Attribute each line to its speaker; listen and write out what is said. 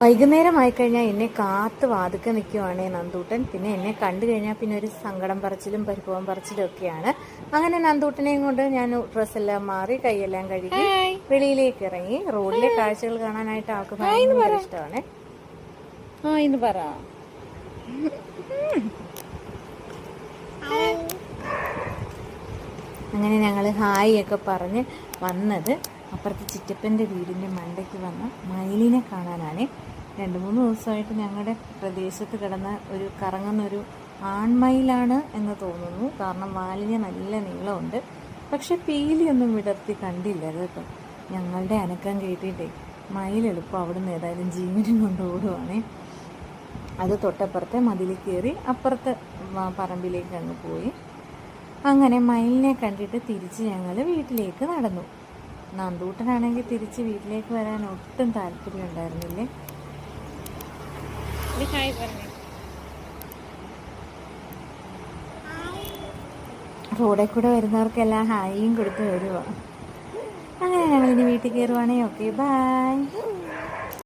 Speaker 1: വൈകുന്നേരമായി കഴിഞ്ഞാൽ എന്നെ കാത്ത് വാതുക്കെ നിൽക്കുവാണ് നന്ദൂട്ടൻ. പിന്നെ എന്നെ കണ്ടു കഴിഞ്ഞാൽ പിന്നെ ഒരു സങ്കടം പറച്ചിലും പരിഭവം പറച്ചിലും ഒക്കെയാണ്. അങ്ങനെ നന്ദൂട്ടനെയും കൊണ്ട് ഞാൻ ഡ്രസ്സെല്ലാം മാറി കൈയെല്ലാം കഴുകി വെളിയിലേക്ക് ഇറങ്ങി. റോഡിലെ കാഴ്ചകൾ കാണാനായിട്ട് ആൾക്ക് ഭയങ്കര ഇഷ്ടമാണ്. അങ്ങനെ ഞങ്ങൾ ഹായ് ഒക്കെ പറഞ്ഞ് വന്നത് അപ്പുറത്തെ ചിറ്റപ്പൻ്റെ വീടിൻ്റെ മണ്ടയ്ക്ക് വന്ന മയിലിനെ കാണാനാണ്. 2-3 ദിവസമായിട്ട് ഞങ്ങളുടെ പ്രദേശത്ത് കിടന്ന ഒരു കറങ്ങുന്നൊരു ആൺമയിലാണ് എന്ന് തോന്നുന്നു. കാരണം വാലിന് നല്ല നീളമുണ്ട്. പക്ഷെ പീലിയൊന്നും വിടർത്തി കണ്ടില്ല കേട്ടോ. ഞങ്ങളുടെ അനക്കം കേട്ടിട്ടേ മയിലെളുപ്പം അവിടുന്ന് ഏതായാലും ജീവനും കൊണ്ട് ഓടുവാണേ. അത് തൊട്ടപ്പുറത്തെ മതിൽ കയറി അപ്പുറത്തെ പറമ്പിലേക്ക് അങ്ങ് പോയി. അങ്ങനെ മയിലിനെ കണ്ടിട്ട് തിരിച്ച് ഞങ്ങൾ വീട്ടിലേക്ക് നടന്നു. നന്ദൂട്ടനാണെങ്കിൽ തിരിച്ച് വീട്ടിലേക്ക് വരാൻ ഒട്ടും താല്പര്യം ഉണ്ടായിരുന്നില്ലേ. റോഡിൽ കൂടെ വരുന്നവർക്കെല്ലാം ഹായിയും കൊടുത്ത് വരുവാ. അങ്ങനെ ഞങ്ങളിനി വീട്ടിൽ കയറുവാണേ. Okay, by.